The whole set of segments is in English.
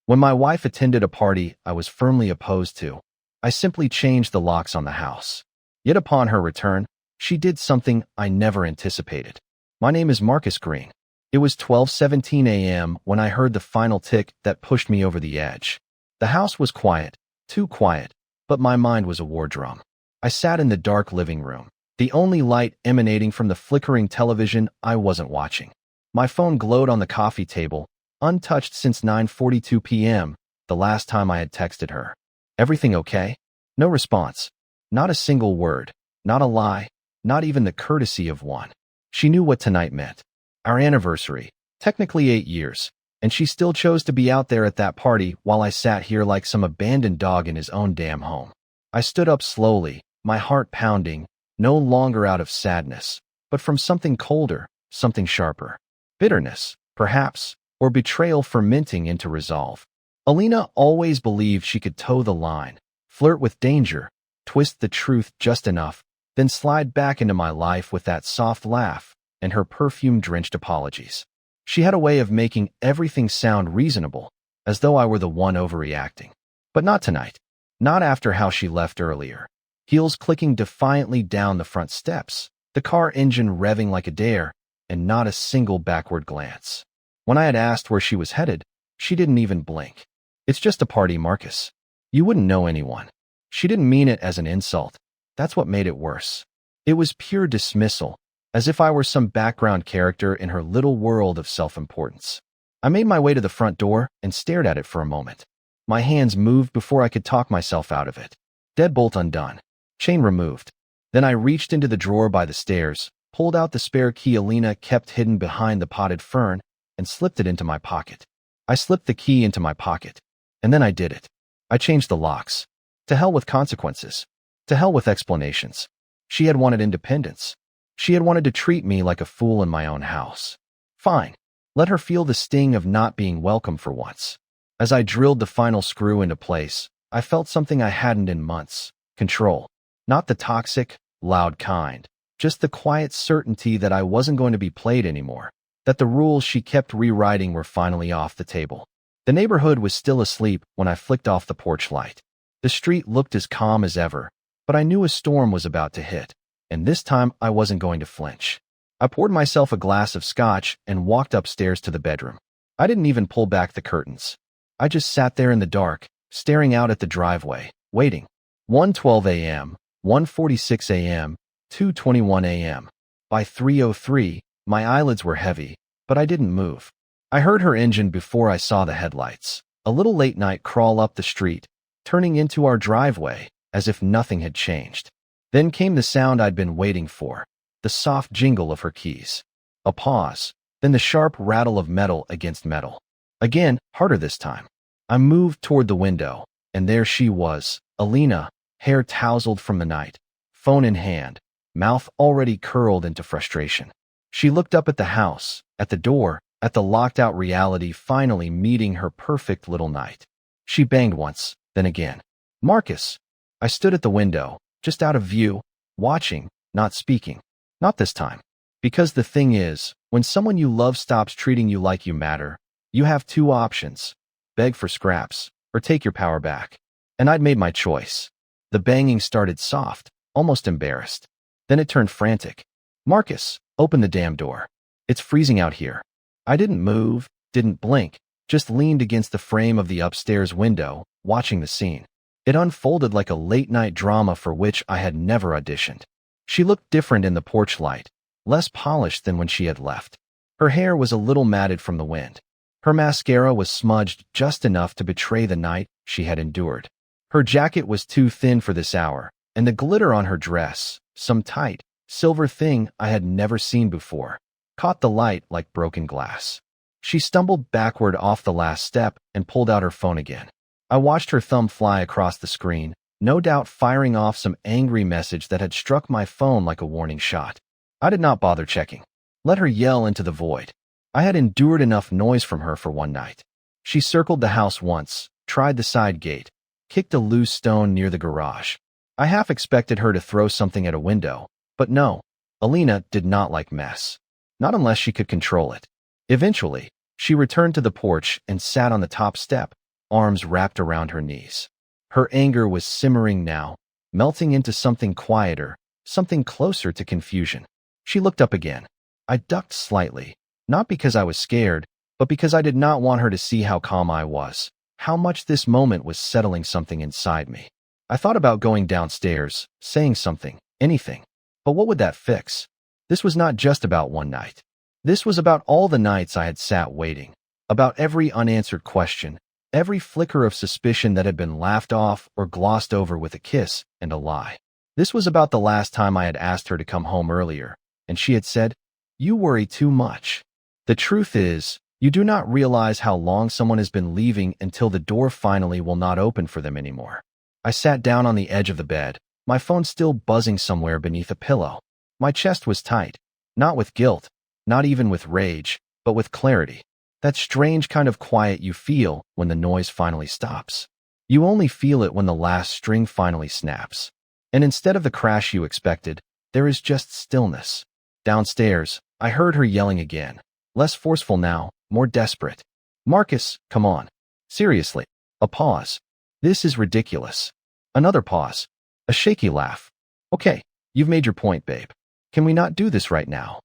When my wife attended a party I was firmly opposed to, I simply changed the locks on the house. Yet upon her return, she did something I never anticipated. My name is Marcus Green. It was 12:17 a.m. when I heard the final tick that pushed me over the edge. The house was quiet, too quiet, but my mind was a war drum. I sat in the dark living room, the only light emanating from the flickering television I wasn't watching. My phone glowed on the coffee table, untouched since 9:42 p.m., the last time I had texted her. Everything okay? No response. Not a single word. Not a lie. Not even the courtesy of one. She knew what tonight meant. Our anniversary. Technically 8 years. And she still chose to be out there at that party while I sat here like some abandoned dog in his own damn home. I stood up slowly, my heart pounding, no longer out of sadness, but from something colder, something sharper. Bitterness, perhaps, or betrayal fermenting into resolve. Alina always believed she could toe the line, flirt with danger, twist the truth just enough, then slide back into my life with that soft laugh and her perfume-drenched apologies. She had a way of making everything sound reasonable, as though I were the one overreacting. But not tonight. Not after how she left earlier. Heels clicking defiantly down the front steps, the car engine revving like a dare, and not a single backward glance. When I had asked where she was headed, she didn't even blink. It's just a party, Marcus. You wouldn't know anyone. She didn't mean it as an insult. That's what made it worse. It was pure dismissal, as if I were some background character in her little world of self-importance. I made my way to the front door and stared at it for a moment. My hands moved before I could talk myself out of it. Deadbolt undone. Chain removed. Then I reached into the drawer by the stairs, pulled out the spare key Alina kept hidden behind the potted fern, and slipped it into my pocket. I slipped the key into my pocket. And then I did it. I changed the locks. To hell with consequences. To hell with explanations. She had wanted independence. She had wanted to treat me like a fool in my own house. Fine. Let her feel the sting of not being welcome for once. As I drilled the final screw into place, I felt something I hadn't in months. Control. Not the toxic, loud kind. Just the quiet certainty that I wasn't going to be played anymore. That the rules she kept rewriting were finally off the table. The neighborhood was still asleep when I flicked off the porch light. The street looked as calm as ever, but I knew a storm was about to hit, and this time I wasn't going to flinch. I poured myself a glass of scotch and walked upstairs to the bedroom. I didn't even pull back the curtains. I just sat there in the dark, staring out at the driveway, waiting. 1:12 a.m., 1:46 a.m., 2:21 a.m. By 3:03, my eyelids were heavy, but I didn't move. I heard her engine before I saw the headlights. A little late night crawl up the street, turning into our driveway, as if nothing had changed. Then came the sound I'd been waiting for, the soft jingle of her keys. A pause, then the sharp rattle of metal against metal. Again, harder this time. I moved toward the window, and there she was, Alina, hair tousled from the night, phone in hand, mouth already curled into frustration. She looked up at the house, at the door, at the locked-out reality finally meeting her perfect little night. She banged once, then again. Marcus! I stood at the window, just out of view, watching, not speaking. Not this time. Because the thing is, when someone you love stops treating you like you matter, you have two options. Beg for scraps, or take your power back. And I'd made my choice. The banging started soft, almost embarrassed. Then it turned frantic. Marcus, open the damn door. It's freezing out here. I didn't move, didn't blink, just leaned against the frame of the upstairs window, watching the scene. It unfolded like a late-night drama for which I had never auditioned. She looked different in the porch light, less polished than when she had left. Her hair was a little matted from the wind. Her mascara was smudged just enough to betray the night she had endured. Her jacket was too thin for this hour, and the glitter on her dress, some tight, silver thing I had never seen before, caught the light like broken glass. She stumbled backward off the last step and pulled out her phone again. I watched her thumb fly across the screen, no doubt firing off some angry message that had struck my phone like a warning shot. I did not bother checking. Let her yell into the void. I had endured enough noise from her for one night. She circled the house once, tried the side gate, kicked a loose stone near the garage. I half expected her to throw something at a window, but no, Alina did not like mess. Not unless she could control it. Eventually, she returned to the porch and sat on the top step, arms wrapped around her knees. Her anger was simmering now, melting into something quieter, something closer to confusion. She looked up again. I ducked slightly, not because I was scared, but because I did not want her to see how calm I was, how much this moment was settling something inside me. I thought about going downstairs, saying something, anything. But what would that fix? This was not just about one night. This was about all the nights I had sat waiting, about every unanswered question, every flicker of suspicion that had been laughed off or glossed over with a kiss and a lie. This was about the last time I had asked her to come home earlier, and she had said, "You worry too much." The truth is, you do not realize how long someone has been leaving until the door finally will not open for them anymore. I sat down on the edge of the bed, my phone still buzzing somewhere beneath a pillow. My chest was tight, not with guilt, not even with rage, but with clarity. That strange kind of quiet you feel when the noise finally stops. You only feel it when the last string finally snaps. And instead of the crash you expected, there is just stillness. Downstairs, I heard her yelling again. Less forceful now, more desperate. "Marcus, come on. Seriously." A pause. "This is ridiculous." Another pause. A shaky laugh. "Okay, you've made your point, babe. Can we not do this right now?"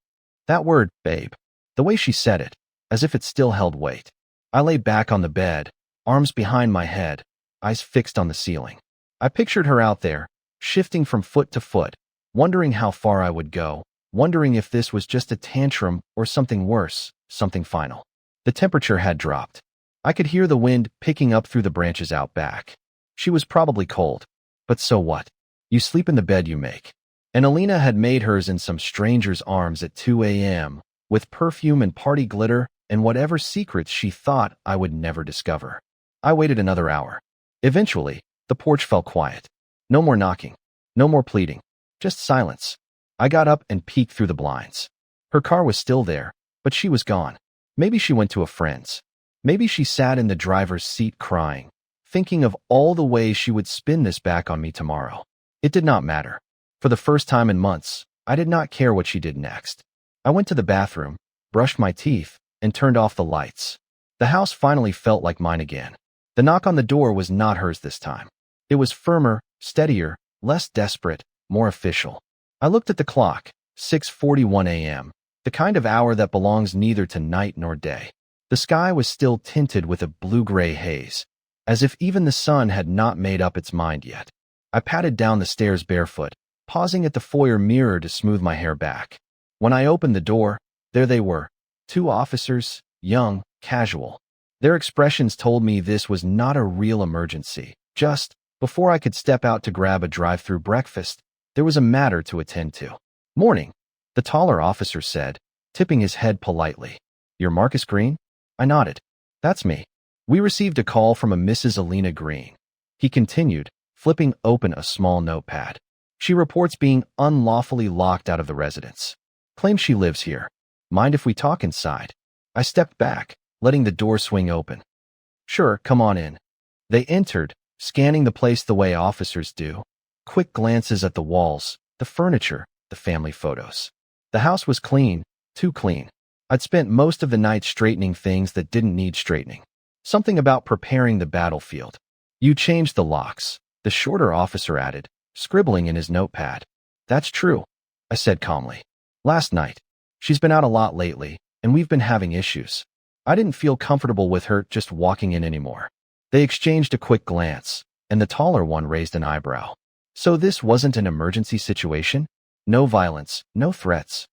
That word, babe. The way she said it, as if it still held weight. I lay back on the bed, arms behind my head, eyes fixed on the ceiling. I pictured her out there, shifting from foot to foot, wondering how far I would go, wondering if this was just a tantrum or something worse, something final. The temperature had dropped. I could hear the wind picking up through the branches out back. She was probably cold. But so what? You sleep in the bed you make. And Alina had made hers in some stranger's arms at 2 a.m., with perfume and party glitter and whatever secrets she thought I would never discover. I waited another hour. Eventually, the porch fell quiet. No more knocking. No more pleading. Just silence. I got up and peeked through the blinds. Her car was still there, but she was gone. Maybe she went to a friend's. Maybe she sat in the driver's seat crying, thinking of all the ways she would spin this back on me tomorrow. It did not matter. For the first time in months, I did not care what she did next. I went to the bathroom, brushed my teeth, and turned off the lights. The house finally felt like mine again. The knock on the door was not hers this time. It was firmer, steadier, less desperate, more official. I looked at the clock, 6:41 a.m., the kind of hour that belongs neither to night nor day. The sky was still tinted with a blue-gray haze, as if even the sun had not made up its mind yet. I patted down the stairs barefoot, pausing at the foyer mirror to smooth my hair back. When I opened the door, there they were, 2 officers, young, casual. Their expressions told me this was not a real emergency. Just, before I could step out to grab a drive-through breakfast, there was a matter to attend to. "Morning," the taller officer said, tipping his head politely. "You're Marcus Green?" I nodded. "That's me. We received a call from a Mrs. Alina Green." He continued, flipping open a small notepad. "She reports being unlawfully locked out of the residence. Claims she lives here. Mind if we talk inside?" I stepped back, letting the door swing open. "Sure, come on in." They entered, scanning the place the way officers do. Quick glances at the walls, the furniture, the family photos. The house was clean, too clean. I'd spent most of the night straightening things that didn't need straightening. Something about preparing the battlefield. "You changed the locks," the shorter officer added, scribbling in his notepad. "That's true," I said calmly. "Last night. She's been out a lot lately, and we've been having issues. I didn't feel comfortable with her just walking in anymore." They exchanged a quick glance, and the taller one raised an eyebrow. "So this wasn't an emergency situation? No violence, no threats?"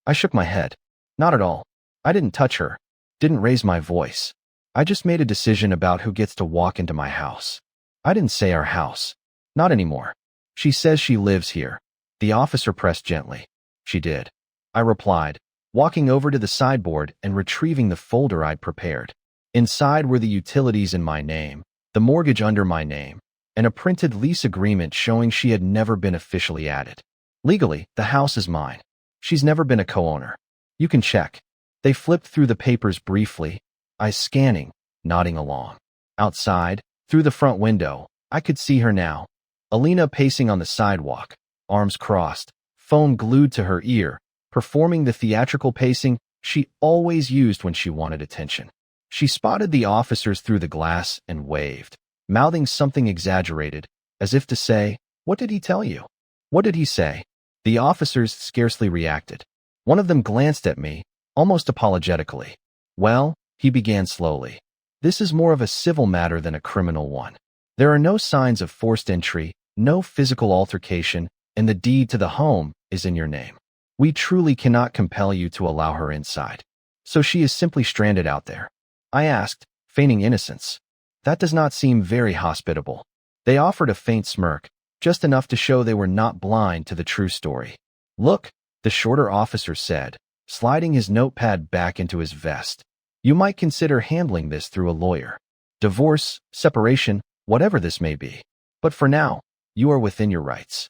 I shook my head. "Not at all. I didn't touch her. Didn't raise my voice. I just made a decision about who gets to walk into my house. I didn't say our house. Not anymore. She says she lives here." The officer pressed gently. "She did," I replied, walking over to the sideboard and retrieving the folder I'd prepared. Inside were the utilities in my name, the mortgage under my name, and a printed lease agreement showing she had never been officially added. "Legally, the house is mine. She's never been a co-owner. You can check." They flipped through the papers briefly, eyes scanning, nodding along. Outside, through the front window, I could see her now. Alina pacing on the sidewalk, arms crossed, phone glued to her ear, performing the theatrical pacing she always used when she wanted attention. She spotted the officers through the glass and waved, mouthing something exaggerated, as if to say, "What did he tell you?" "What did he say?" The officers scarcely reacted. One of them glanced at me, almost apologetically. "Well," he began slowly, "this is more of a civil matter than a criminal one. There are no signs of forced entry, no physical altercation, and the deed to the home is in your name. We truly cannot compel you to allow her inside. So she is simply stranded out there." I asked, feigning innocence. That does not seem very hospitable. They offered a faint smirk, just enough to show they were not blind to the true story. "Look," the shorter officer said, sliding his notepad back into his vest. "You might consider handling this through a lawyer. Divorce, separation, whatever this may be. But for now, you are within your rights."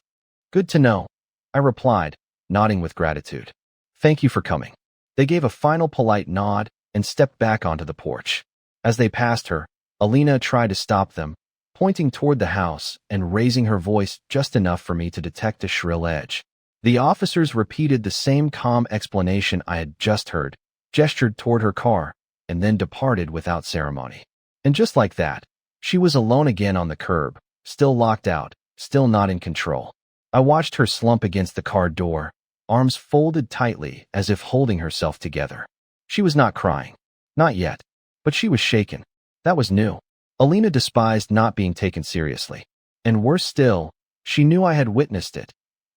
"Good to know," I replied, nodding with gratitude. "Thank you for coming." They gave a final polite nod and stepped back onto the porch. As they passed her, Alina tried to stop them, pointing toward the house and raising her voice just enough for me to detect a shrill edge. The officers repeated the same calm explanation I had just heard, gestured toward her car, and then departed without ceremony. And just like that, she was alone again on the curb, still locked out, still not in control. I watched her slump against the car door, arms folded tightly as if holding herself together. She was not crying. Not yet. But she was shaken. That was new. Alina despised not being taken seriously. And worse still, she knew I had witnessed it.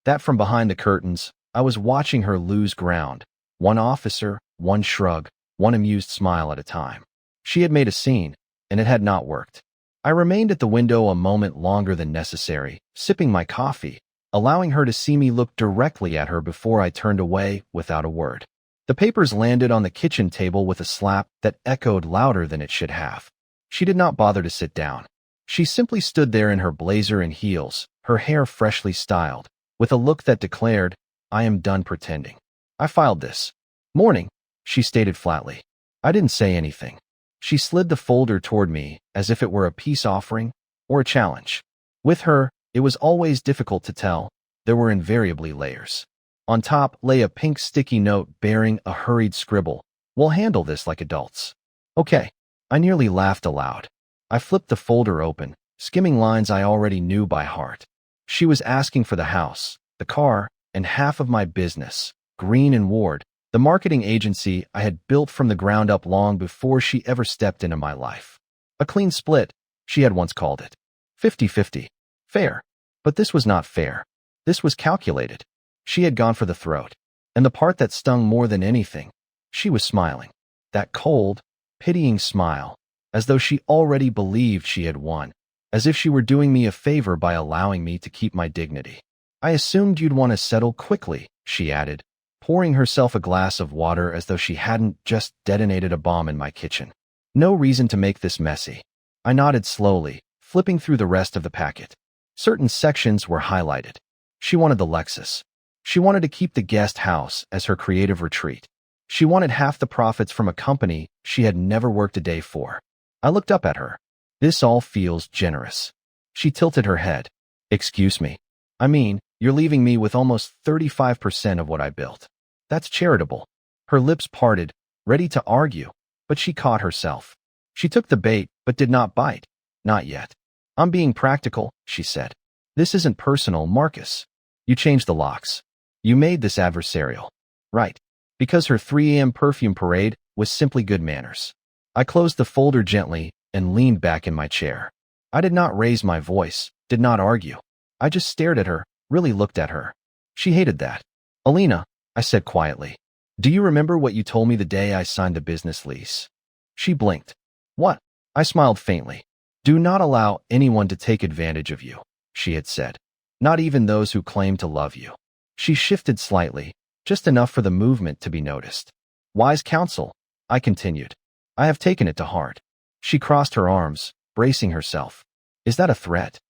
That from behind the curtains, I was watching her lose ground. One officer, one shrug, one amused smile at a time. She had made a scene, and it had not worked. I remained at the window a moment longer than necessary, sipping my coffee, allowing her to see me look directly at her before I turned away without a word. The papers landed on the kitchen table with a slap that echoed louder than it should have. She did not bother to sit down. She simply stood there in her blazer and heels, her hair freshly styled, with a look that declared, "I am done pretending. I filed this." "Morning," she stated flatly. I didn't say anything. She slid the folder toward me as if it were a peace offering or a challenge. With her, it was always difficult to tell. There were invariably layers. On top lay a pink sticky note bearing a hurried scribble. "We'll handle this like adults." Okay. I nearly laughed aloud. I flipped the folder open, skimming lines I already knew by heart. She was asking for the house, the car, and half of my business, Green and Ward, the marketing agency I had built from the ground up long before she ever stepped into my life. A clean split, she had once called it. 50-50. Fair. But this was not fair. This was calculated. She had gone for the throat. And the part that stung more than anything, she was smiling. That cold, pitying smile, as though she already believed she had won, as if she were doing me a favor by allowing me to keep my dignity. "I assumed you'd want to settle quickly," she added, pouring herself a glass of water as though she hadn't just detonated a bomb in my kitchen. "No reason to make this messy." I nodded slowly, flipping through the rest of the packet. Certain sections were highlighted. She wanted the Lexus. She wanted to keep the guest house as her creative retreat. She wanted half the profits from a company she had never worked a day for. I looked up at her. "This all feels generous." She tilted her head. "Excuse me. I mean, you're leaving me with almost 35% of what I built. That's charitable." Her lips parted, ready to argue, but she caught herself. She took the bait, but did not bite. "Not yet. I'm being practical," she said. "This isn't personal, Marcus. You changed the locks. You made this adversarial." "Right." Because her 3 a.m. perfume parade was simply good manners. I closed the folder gently and leaned back in my chair. I did not raise my voice, did not argue. I just stared at her, really looked at her. She hated that. "Alina," I said quietly, "do you remember what you told me the day I signed the business lease?" She blinked. "What?" I smiled faintly. "Do not allow anyone to take advantage of you," she had said. "Not even those who claim to love you." She shifted slightly, just enough for the movement to be noticed. "Wise counsel," I continued. "I have taken it to heart." She crossed her arms, bracing herself. "Is that a threat?"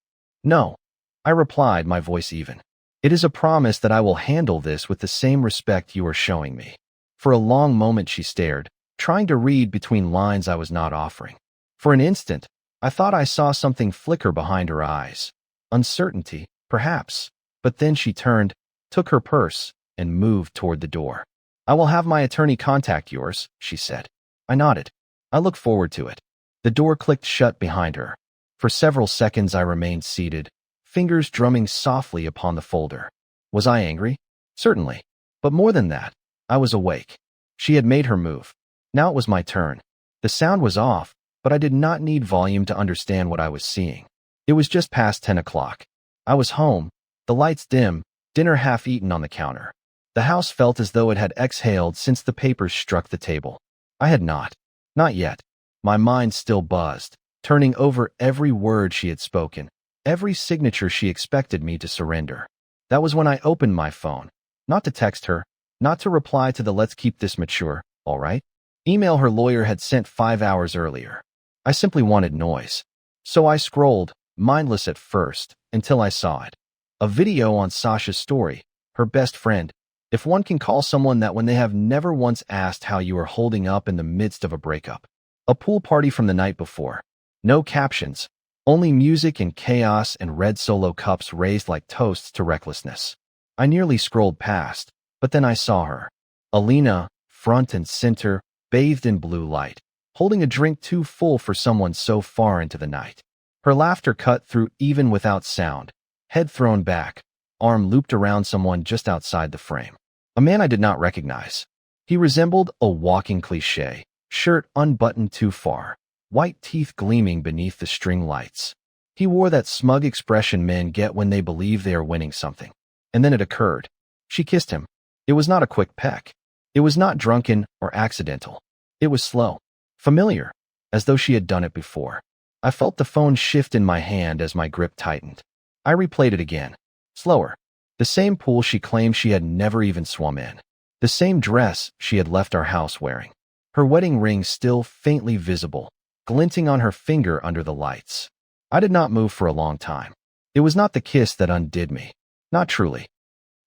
"No," I replied, my voice even. "It is a promise that I will handle this with the same respect you are showing me." For a long moment she stared, trying to read between lines I was not offering. For an instant, I thought I saw something flicker behind her eyes. Uncertainty, perhaps. But then she turned, took her purse, and moved toward the door. "I will have my attorney contact yours," she said. I nodded. I look forward to it. The door clicked shut behind her. For several seconds I remained seated, fingers drumming softly upon the folder. Was I angry? Certainly. But more than that, I was awake. She had made her move. Now it was my turn. The sound was off, but I did not need volume to understand what I was seeing. It was just past 10 o'clock. I was home, the lights dim, dinner half eaten on the counter. The house felt as though it had exhaled since the papers struck the table. I had not. Not yet. My mind still buzzed, turning over every word she had spoken, every signature she expected me to surrender. That was when I opened my phone. Not to text her, not to reply to the "let's keep this mature, all right?" email her lawyer had sent 5 hours earlier. I simply wanted noise. So I scrolled, mindless at first, until I saw it. A video on Sasha's story, her best friend, if one can call someone that when they have never once asked how you are holding up in the midst of a breakup. A pool party from the night before. No captions, only music and chaos and red Solo cups raised like toasts to recklessness. I nearly scrolled past, but then I saw her. Alina, front and center, bathed in blue light, holding a drink too full for someone so far into the night. Her laughter cut through even without sound, head thrown back, arm looped around someone just outside the frame. A man I did not recognize. He resembled a walking cliché, shirt unbuttoned too far, white teeth gleaming beneath the string lights. He wore that smug expression men get when they believe they are winning something. And then it occurred. She kissed him. It was not a quick peck. It was not drunken or accidental. It was slow, familiar, as though she had done it before. I felt the phone shift in my hand as my grip tightened. I replayed it again. Slower. The same pool she claimed she had never even swum in. The same dress she had left our house wearing. Her wedding ring still faintly visible, glinting on her finger under the lights. I did not move for a long time. It was not the kiss that undid me. Not truly.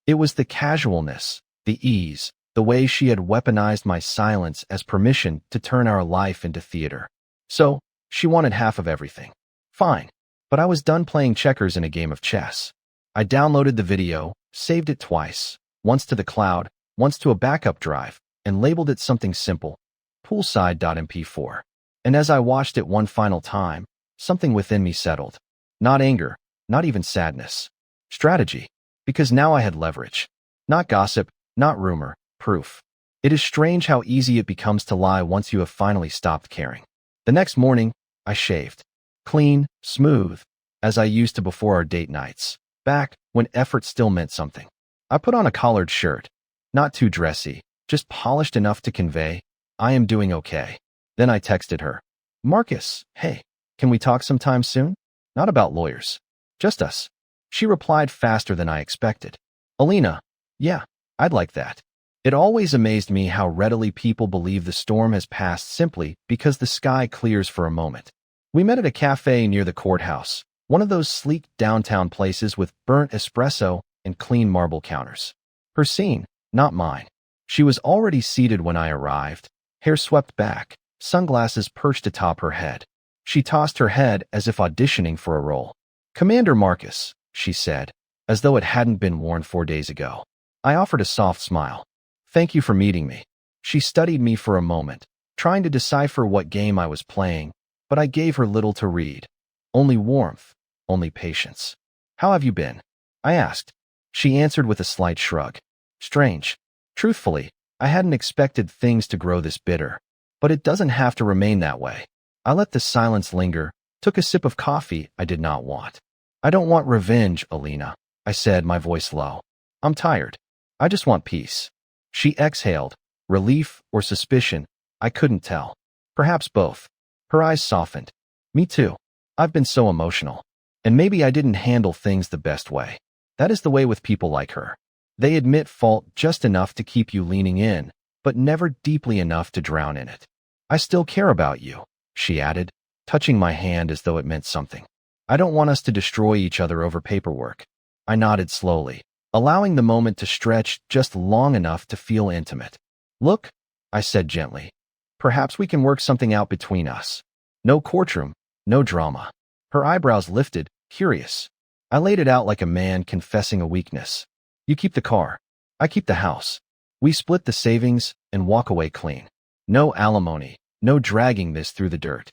It was the casualness, the ease, the way she had weaponized my silence as permission to turn our life into theater. So, she wanted half of everything. Fine. But I was done playing checkers in a game of chess. I downloaded the video, saved it twice, once to the cloud, once to a backup drive, and labeled it something simple, poolside.mp4. And as I watched it one final time, something within me settled. Not anger, not even sadness. Strategy. Because now I had leverage. Not gossip, not rumor, proof. It is strange how easy it becomes to lie once you have finally stopped caring. The next morning, I shaved. Clean, smooth, as I used to before our date nights. Back when effort still meant something. I put on a collared shirt. Not too dressy, just polished enough to convey, I am doing okay. Then I texted her. Marcus, hey, can we talk sometime soon? Not about lawyers. Just us. She replied faster than I expected. Alina, yeah, I'd like that. It always amazed me how readily people believe the storm has passed simply because the sky clears for a moment. We met at a cafe near the courthouse, one of those sleek downtown places with burnt espresso and clean marble counters. Her scene, not mine. She was already seated when I arrived, hair swept back, sunglasses perched atop her head. She tossed her head as if auditioning for a role. Commander Marcus, she said, as though it hadn't been worn 4 days ago. I offered a soft smile. Thank you for meeting me. She studied me for a moment, trying to decipher what game I was playing, but I gave her little to read. Only warmth, only patience. How have you been? I asked. She answered with a slight shrug. Strange. Truthfully, I hadn't expected things to grow this bitter. But it doesn't have to remain that way. I let the silence linger, took a sip of coffee I did not want. I don't want revenge, Alina, I said, my voice low. I'm tired. I just want peace. She exhaled, relief or suspicion, I couldn't tell. Perhaps both. Her eyes softened. Me too. I've been so emotional. And maybe I didn't handle things the best way. That is the way with people like her. They admit fault just enough to keep you leaning in, but never deeply enough to drown in it. I still care about you, she added, touching my hand as though it meant something. I don't want us to destroy each other over paperwork. I nodded slowly, allowing the moment to stretch just long enough to feel intimate. Look, I said gently. Perhaps we can work something out between us. No courtroom, no drama. Her eyebrows lifted, curious. I laid it out like a man confessing a weakness. You keep the car. I keep the house. We split the savings and walk away clean. No alimony, No dragging this through the dirt.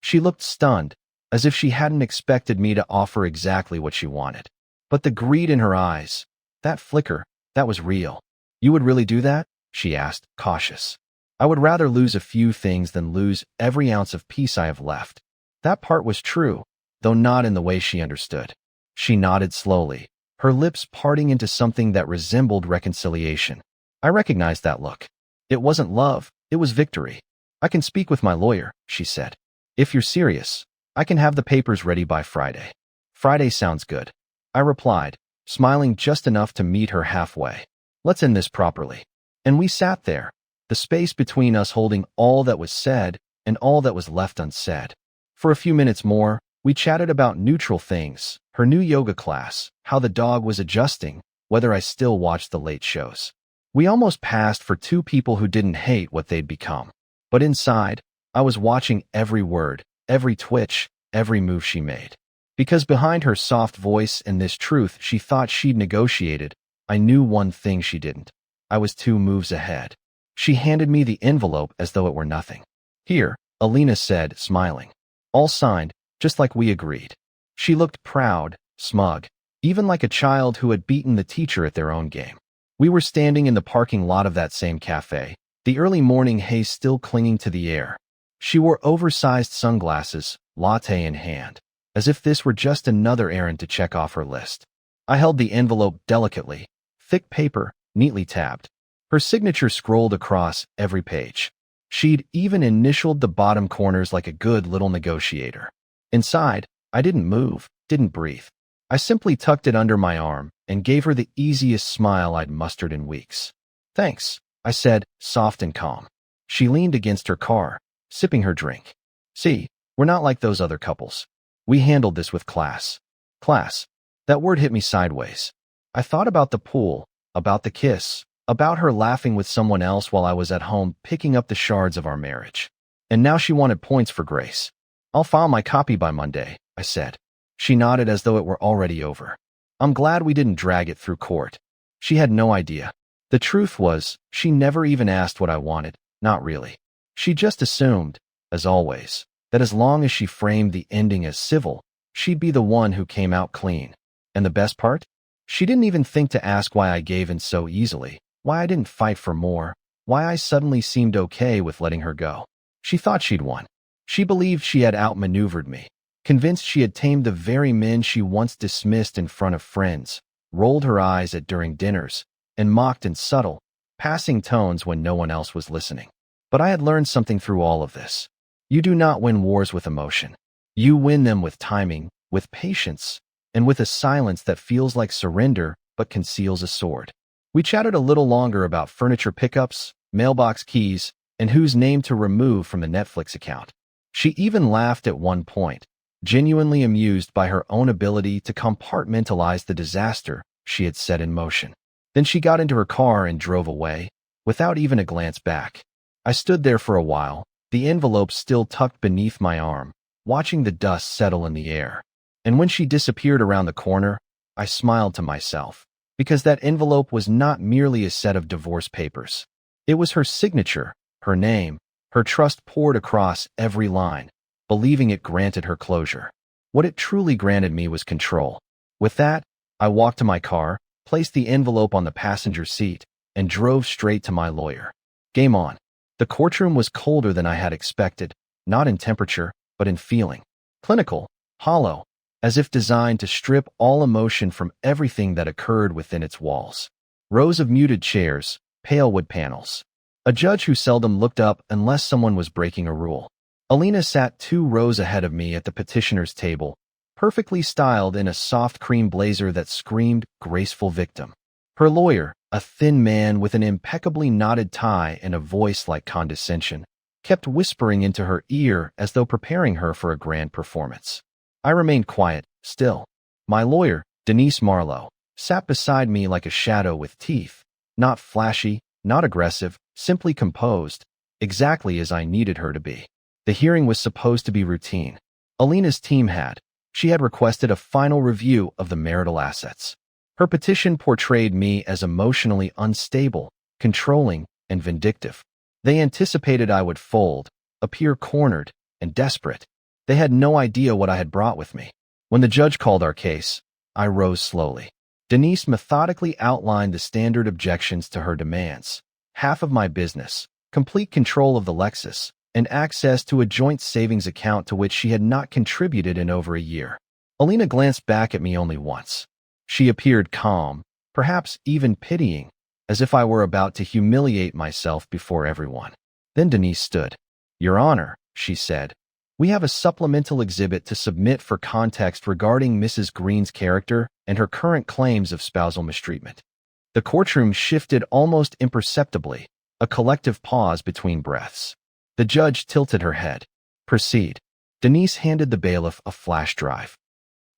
She looked stunned, as if she hadn't expected me to offer exactly what she wanted. But the greed in her eyes, that flicker, that was real. You would really do that? She asked, cautious. I would rather lose a few things than lose every ounce of peace I have left. That part was true, though not in the way she understood. She nodded slowly, her lips parting into something that resembled reconciliation. I recognized that look. It wasn't love, it was victory. I can speak with my lawyer, she said. If you're serious, I can have the papers ready by Friday. Friday sounds good. I replied, smiling just enough to meet her halfway. Let's end this properly. And we sat there, the space between us holding all that was said and all that was left unsaid. For a few minutes more, we chatted about neutral things, her new yoga class, how the dog was adjusting, whether I still watched the late shows. We almost passed for two people who didn't hate what they'd become. But inside, I was watching every word, every twitch, every move she made. Because behind her soft voice and this truth she thought she'd negotiated, I knew one thing she didn't. I was 2 moves ahead. She handed me the envelope as though it were nothing. Here, Alina said, smiling. All signed, just like we agreed. She looked proud, smug, even like a child who had beaten the teacher at their own game. We were standing in the parking lot of that same cafe, the early morning haze still clinging to the air. She wore oversized sunglasses, latte in hand, as if this were just another errand to check off her list. I held the envelope delicately, thick paper, neatly tabbed. Her signature scrolled across every page. She'd even initialed the bottom corners like a good little negotiator. Inside, I didn't move, didn't breathe. I simply tucked it under my arm and gave her the easiest smile I'd mustered in weeks. Thanks, I said, soft and calm. She leaned against her car, sipping her drink. See, we're not like those other couples. We handled this with class. Class. That word hit me sideways. I thought about the pool, about the kiss, about her laughing with someone else while I was at home picking up the shards of our marriage. And now she wanted points for grace. I'll file my copy by Monday, I said. She nodded as though it were already over. I'm glad we didn't drag it through court. She had no idea. The truth was, she never even asked what I wanted, not really. She just assumed, as always, that as long as she framed the ending as civil, she'd be the one who came out clean. And the best part? She didn't even think to ask why I gave in so easily, why I didn't fight for more, why I suddenly seemed okay with letting her go. She thought she'd won. She believed she had outmaneuvered me, convinced she had tamed the very men she once dismissed in front of friends, rolled her eyes at during dinners, and mocked in subtle, passing tones when no one else was listening. But I had learned something through all of this. You do not win wars with emotion. You win them with timing, with patience, and with a silence that feels like surrender but conceals a sword. We chatted a little longer about furniture pickups, mailbox keys, and whose name to remove from the Netflix account. She even laughed at one point, genuinely amused by her own ability to compartmentalize the disaster she had set in motion. Then she got into her car and drove away, without even a glance back. I stood there for a while, the envelope still tucked beneath my arm, watching the dust settle in the air. And when she disappeared around the corner, I smiled to myself, because that envelope was not merely a set of divorce papers. It was her signature, her name, her trust poured across every line, believing it granted her closure. What it truly granted me was control. With that, I walked to my car, placed the envelope on the passenger seat, and drove straight to my lawyer. Game on. The courtroom was colder than I had expected, not in temperature, but in feeling. Clinical, hollow, as if designed to strip all emotion from everything that occurred within its walls. Rows of muted chairs, pale wood panels. A judge who seldom looked up unless someone was breaking a rule. Alina sat 2 rows ahead of me at the petitioner's table, perfectly styled in a soft cream blazer that screamed graceful victim. Her lawyer, a thin man with an impeccably knotted tie and a voice like condescension, kept whispering into her ear as though preparing her for a grand performance. I remained quiet, still. My lawyer, Denise Marlowe, sat beside me like a shadow with teeth, not flashy, not aggressive, simply composed, exactly as I needed her to be. The hearing was supposed to be routine. Alina's team had. She had requested a final review of the marital assets. Her petition portrayed me as emotionally unstable, controlling, and vindictive. They anticipated I would fold, appear cornered and desperate. They had no idea what I had brought with me. When the judge called our case, I rose slowly. Denise methodically outlined the standard objections to her demands: half of my business, complete control of the Lexus, and access to a joint savings account to which she had not contributed in over a year. Alina glanced back at me only once. She appeared calm, perhaps even pitying, as if I were about to humiliate myself before everyone. Then Denise stood. "Your Honor," she said, "we have a supplemental exhibit to submit for context regarding Mrs. Green's character and her current claims of spousal mistreatment." The courtroom shifted almost imperceptibly, a collective pause between breaths. The judge tilted her head. "Proceed." Denise handed the bailiff a flash drive.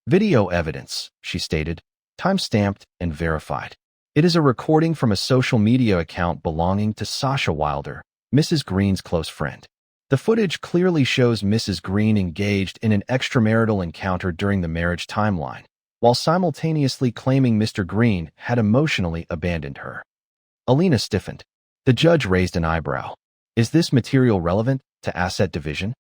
"Video evidence," she stated, time-stamped and verified. "It is a recording from a social media account belonging to Sasha Wilder, Mrs. Green's close friend. The footage clearly shows Mrs. Green engaged in an extramarital encounter during the marriage timeline, while simultaneously claiming Mr. Green had emotionally abandoned her." Alina stiffened. The judge raised an eyebrow. "Is this material relevant to asset division?"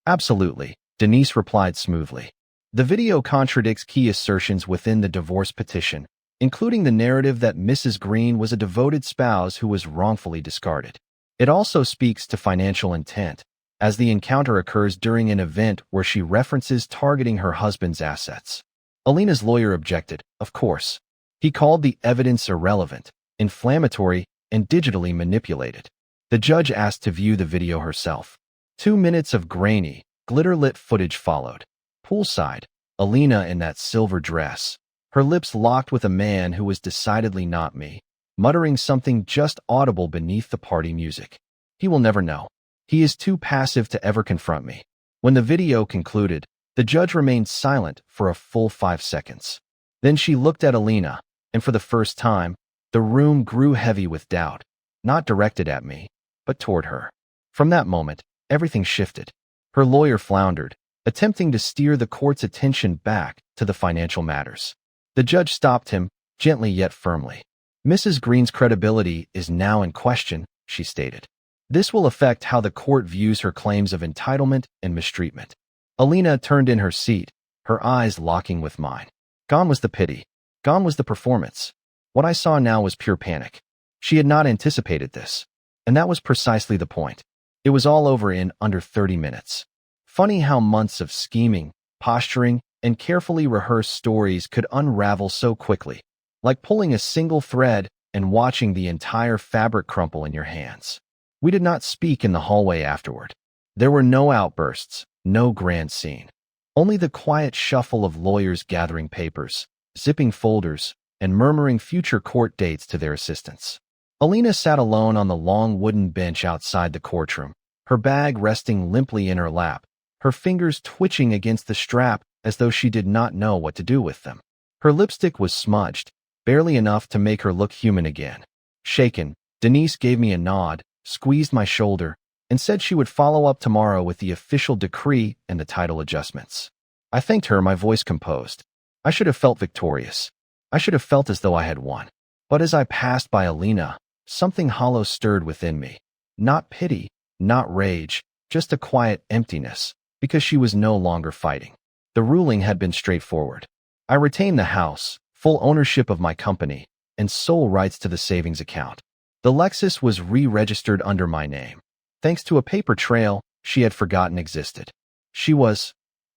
"Absolutely," Denise replied smoothly. "The video contradicts key assertions within the divorce petition, including the narrative that Mrs. Green was a devoted spouse who was wrongfully discarded. It also speaks to financial intent, as the encounter occurs during an event where she references targeting her husband's assets." Alina's lawyer objected, of course. He called the evidence irrelevant, inflammatory, and digitally manipulated. The judge asked to view the video herself. 2 minutes of grainy, glitter-lit footage followed. Poolside, Alina in that silver dress, her lips locked with a man who was decidedly not me, muttering something just audible beneath the party music. "He will never know. He is too passive to ever confront me." When the video concluded, the judge remained silent for a full 5 seconds. Then she looked at Alina, and for the first time, the room grew heavy with doubt, not directed at me, but toward her. From that moment, everything shifted. Her lawyer floundered, attempting to steer the court's attention back to the financial matters. The judge stopped him, gently yet firmly. "Mrs. Green's credibility is now in question," she stated. "This will affect how the court views her claims of entitlement and mistreatment." Alina turned in her seat, her eyes locking with mine. Gone was the pity. Gone was the performance. What I saw now was pure panic. She had not anticipated this. And that was precisely the point. It was all over in under 30 minutes. Funny how months of scheming, posturing, and carefully rehearsed stories could unravel so quickly, like pulling a single thread and watching the entire fabric crumple in your hands. We did not speak in the hallway afterward. There were no outbursts, no grand scene. Only the quiet shuffle of lawyers gathering papers, zipping folders, and murmuring future court dates to their assistants. Alina sat alone on the long wooden bench outside the courtroom, her bag resting limply in her lap, her fingers twitching against the strap as though she did not know what to do with them. Her lipstick was smudged, barely enough to make her look human again. Shaken, Denise gave me a nod, squeezed my shoulder, and said she would follow up tomorrow with the official decree and the title adjustments. I thanked her, my voice composed. I should have felt victorious. I should have felt as though I had won. But as I passed by Alina, something hollow stirred within me. Not pity, not rage, just a quiet emptiness, because she was no longer fighting. The ruling had been straightforward. I retained the house, full ownership of my company, and sole rights to the savings account. The Lexus was re-registered under my name, thanks to a paper trail she had forgotten existed.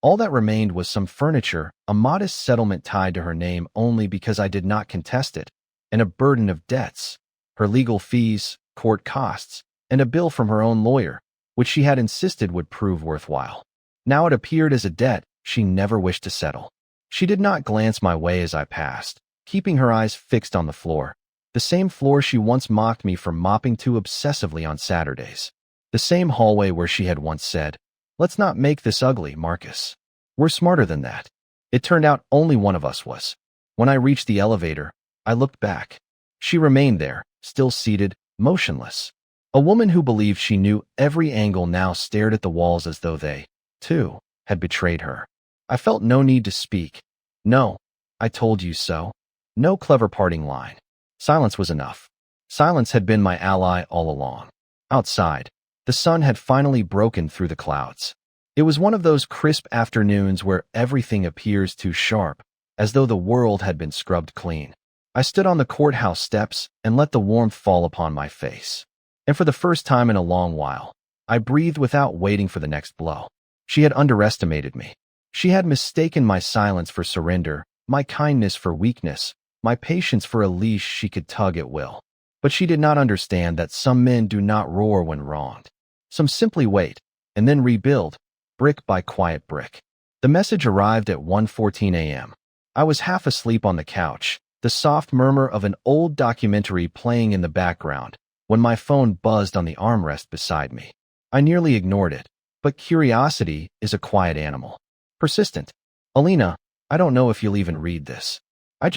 All that remained was some furniture, a modest settlement tied to her name only because I did not contest it, and a burden of debts, her legal fees, court costs, and a bill from her own lawyer, which she had insisted would prove worthwhile. Now it appeared as a debt she never wished to settle. She did not glance my way as I passed, keeping her eyes fixed on the floor, the same floor she once mocked me for mopping too obsessively on Saturdays. The same hallway where she had once said, "Let's not make this ugly, Marcus. We're smarter than that." It turned out only one of us was. When I reached the elevator, I looked back. She remained there, still seated, motionless. A woman who believed she knew every angle now stared at the walls as though they, too, had betrayed her. I felt no need to speak. No, I told you so. No clever parting line. Silence was enough. Silence had been my ally all along. Outside, The sun had finally broken through the clouds. It was one of those crisp afternoons where everything appears too sharp, as though the world had been scrubbed clean. I stood on the courthouse steps and let the warmth fall upon my face. And for the first time in a long while, I breathed without waiting for the next blow. She had underestimated me. She had mistaken my silence for surrender, my kindness for weakness, my patience for a leash she could tug at will. But she did not understand that some men do not roar when wronged. Some simply wait, and then rebuild, brick by quiet brick. The message arrived at 1:14 a.m. I was half asleep on the couch, the soft murmur of an old documentary playing in the background, when my phone buzzed on the armrest beside me. I nearly ignored it, but curiosity is a quiet animal. Persistent. Alina, I don't know if you'll even read this. I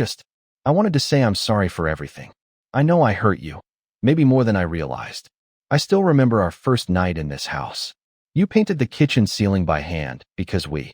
wanted to say I'm sorry for everything. I know I hurt you, maybe more than I realized. I still remember our first night in this house. You painted the kitchen ceiling by hand because we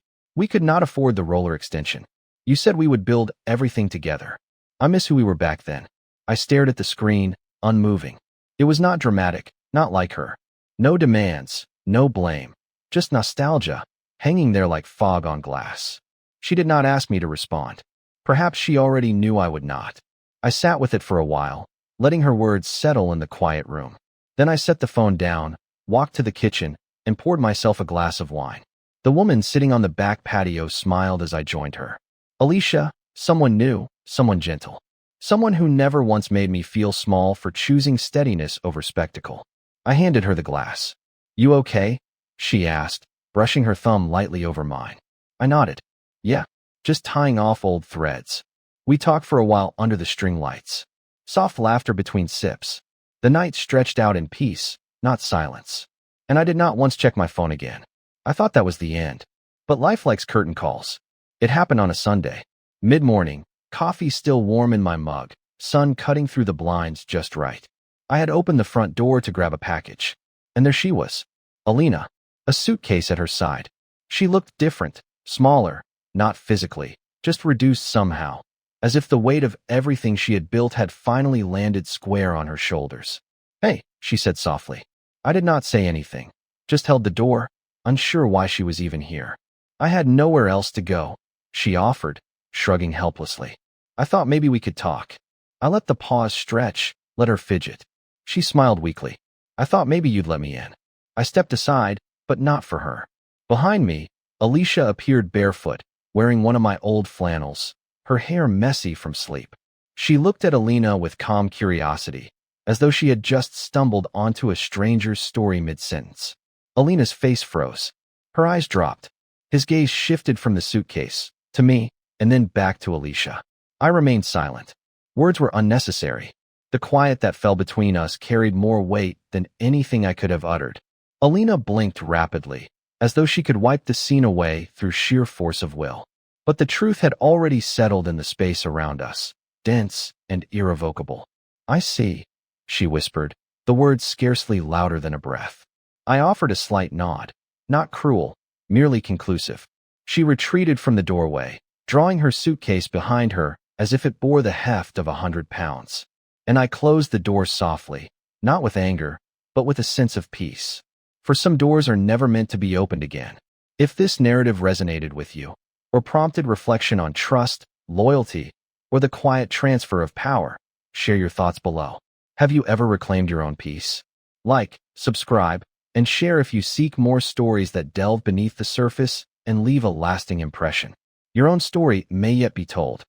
could not afford the roller extension. You said we would build everything together. I miss who we were back then. I stared at the screen, unmoving. It was not dramatic, not like her. No demands, no blame, just nostalgia, hanging there like fog on glass. She did not ask me to respond. Perhaps she already knew I would not. I sat with it for a while, letting her words settle in the quiet room. Then I set the phone down, walked to the kitchen, and poured myself a glass of wine. The woman sitting on the back patio smiled as I joined her. Alicia, someone new, someone gentle. Someone who never once made me feel small for choosing steadiness over spectacle. I handed her the glass. You okay? She asked, brushing her thumb lightly over mine. I nodded. Yeah, just tying off old threads. We talked for a while under the string lights. Soft laughter between sips. The night stretched out in peace, not silence. And I did not once check my phone again. I thought that was the end. But life likes curtain calls. It happened on a Sunday. Mid-morning, coffee still warm in my mug, sun cutting through the blinds just right. I had opened the front door to grab a package. And there she was, Alina, a suitcase at her side. She looked different, smaller, not physically, just reduced somehow, as if the weight of everything she had built had finally landed square on her shoulders. Hey, she said softly. I did not say anything, just held the door, unsure why she was even here. I had nowhere else to go, she offered, shrugging helplessly. I thought maybe we could talk. I let the pause stretch, let her fidget. She smiled weakly. I thought maybe you'd let me in. I stepped aside, but not for her. Behind me, Alicia appeared barefoot, wearing one of my old flannels, her hair messy from sleep. She looked at Alina with calm curiosity, as though she had just stumbled onto a stranger's story mid-sentence. Alina's face froze. Her eyes dropped. His gaze shifted from the suitcase, to me, and then back to Alicia. I remained silent. Words were unnecessary. The quiet that fell between us carried more weight than anything I could have uttered. Alina blinked rapidly, as though she could wipe the scene away through sheer force of will. But the truth had already settled in the space around us, dense and irrevocable. I see, she whispered, the words scarcely louder than a breath. I offered a slight nod, not cruel, merely conclusive. She retreated from the doorway, drawing her suitcase behind her as if it bore the heft of 100 pounds. And I closed the door softly, not with anger, but with a sense of peace. For some doors are never meant to be opened again. If this narrative resonated with you, or prompted reflection on trust, loyalty, or the quiet transfer of power, share your thoughts below. Have you ever reclaimed your own peace? Like, subscribe, and share if you seek more stories that delve beneath the surface and leave a lasting impression. Your own story may yet be told.